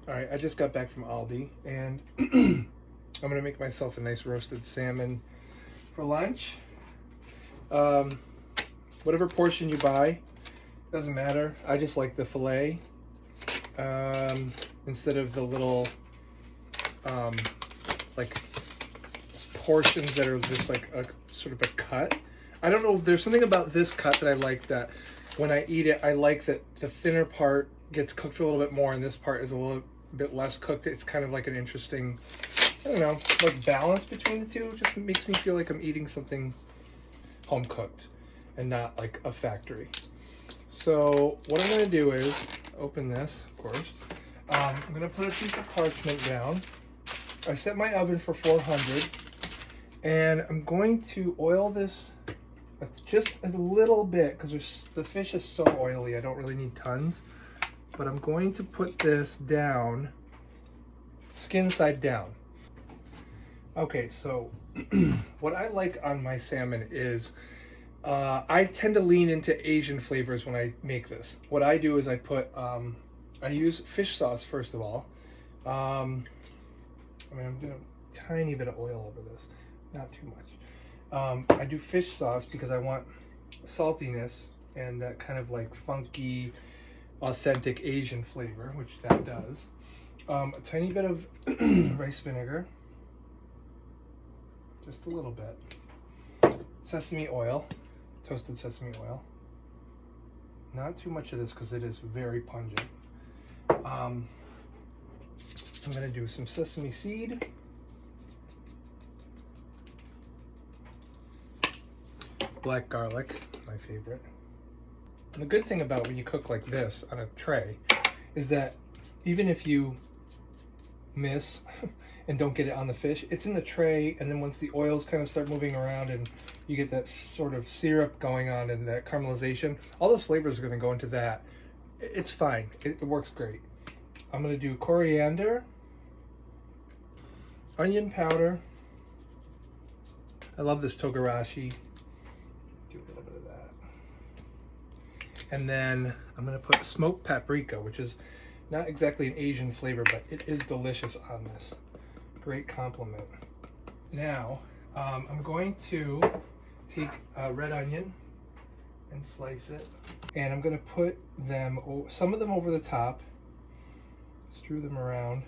All right, I just got back from Aldi, and I'm gonna make myself a nice roasted salmon for lunch. Whatever portion you buy, doesn't matter. I just like the fillet instead of the little like portions that are just like a sort of a cut. I don't know, there's something about this cut that I like, that when I eat it, I like that the thinner part gets cooked a little bit more and this part is a little bit less cooked. It's kind of like an interesting, I don't know, like balance between the two. It just makes me feel like I'm eating something home cooked and not like a factory. So what I'm going to do is open this, of course. I'm going to put a piece of parchment down. I set my oven for 400, and I'm going to oil this just a little bit because the fish is so oily. I don't really need tons, but I'm going to put this down, skin side down. Okay, so what I like on my salmon is I tend to lean into Asian flavors when I make this. What I do is I put, I use fish sauce first of all. I'm doing a tiny bit of oil over this, not too much. I do fish sauce because I want saltiness and that kind of like funky, authentic Asian flavor, which that does. A tiny bit of rice vinegar, just a little bit. Sesame oil, toasted sesame oil. Not too much of this because it is very pungent. I'm going to do some sesame seed. Black garlic, my favorite. And the good thing about when you cook like this on a tray is that even if you miss and don't get it on the fish, it's in the tray, and then once the oils kind of start moving around and you get that sort of syrup going on and that caramelization, all those flavors are going to go into that. It's fine. It works great. I'm going to do coriander, onion powder. I love this togarashi. Do a little bit of that. And then I'm going to put smoked paprika, which is not exactly an Asian flavor, but it is delicious on this. Great compliment. Now, I'm going to take a red onion and slice it. And I'm going to put them, some of them over the top, strew them around,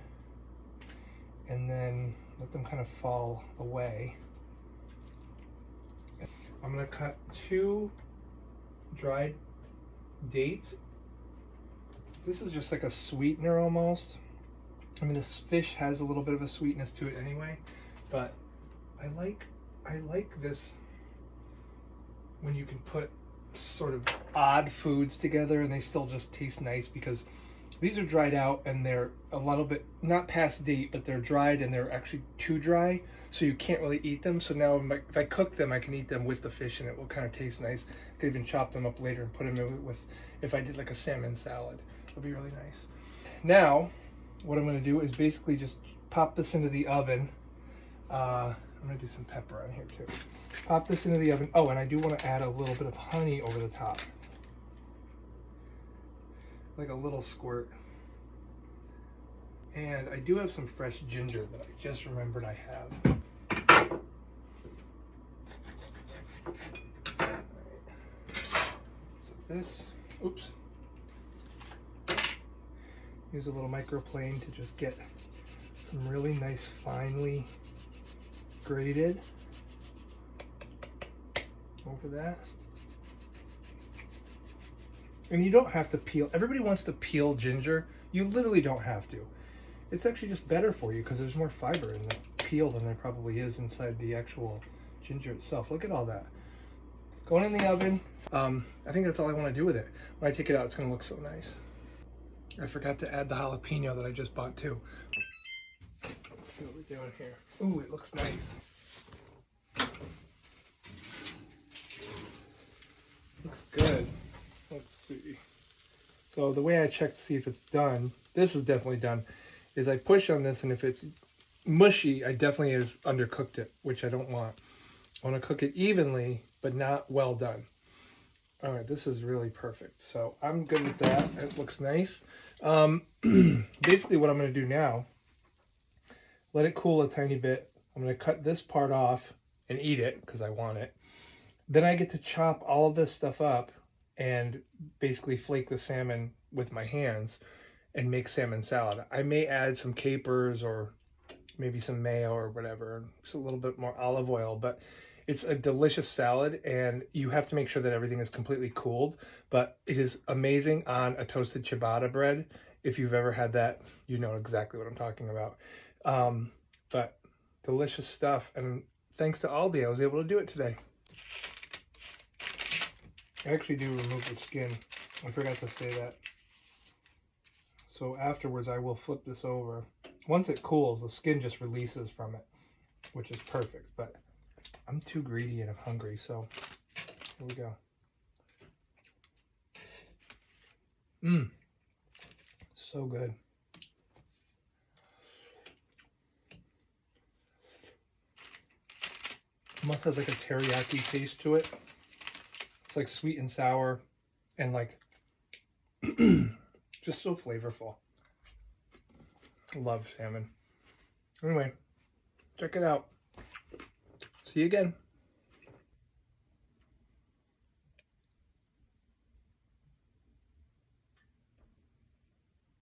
and then let them kind of fall away. I'm going to cut 2 dried dates. This is just like a sweetener almost. I mean, this fish has a little bit of a sweetness to it anyway, but I like this when you can put sort of odd foods together and they still just taste nice, because these are dried out and they're a little bit, not past date, but they're dried and they're actually too dry, so you can't really eat them. So now if I cook them, I can eat them with the fish and it will kind of taste nice. I could even chop them up later and put them in with, if I did like a salmon salad, it would be really nice. Now, what I'm going to do is basically just pop this into the oven. I'm going to do some pepper on here too. Pop this into the oven. Oh, and I do want to add a little bit of honey over the top. Like a little squirt. And I do have some fresh ginger that I just remembered I have. All right. So this, oops. Use a little microplane to just get some really nice finely grated over that. And you don't have to peel. Everybody wants to peel ginger. You literally don't have to. It's actually just better for you because there's more fiber in the peel than there probably is inside the actual ginger itself. Look at all that. Going in the oven. I think that's all I want to do with it. When I take it out, it's going to look so nice. I forgot to add the jalapeno that I just bought too. Let's see what we're doing here. Ooh, it looks nice. Looks good. Let's see. So the way I check to see if it's done, this is definitely done, is I push on this, and if it's mushy, I definitely have undercooked it, which I don't want. I want to cook it evenly, but not well done. All right, this is really perfect. So I'm good with that. It looks nice. Basically what I'm going to do now, let it cool a tiny bit. I'm going to cut this part off and eat it because I want it. Then I get to chop all of this stuff up and basically flake the salmon with my hands and make salmon salad. I may add some capers or maybe some mayo or whatever, just a little bit more olive oil, but it's a delicious salad, and you have to make sure that everything is completely cooled, but it is amazing on a toasted ciabatta bread. If you've ever had that, you know exactly what I'm talking about. But delicious stuff, and thanks to Aldi, I was able to do it today. I actually do remove the skin. I forgot to say that. So afterwards, I will flip this over. Once it cools, the skin just releases from it, which is perfect. But I'm too greedy and I'm hungry, so here we go. So good. Almost has like a teriyaki taste to it. It's like sweet and sour and like just so flavorful. Love salmon. Anyway, check it out. See you again.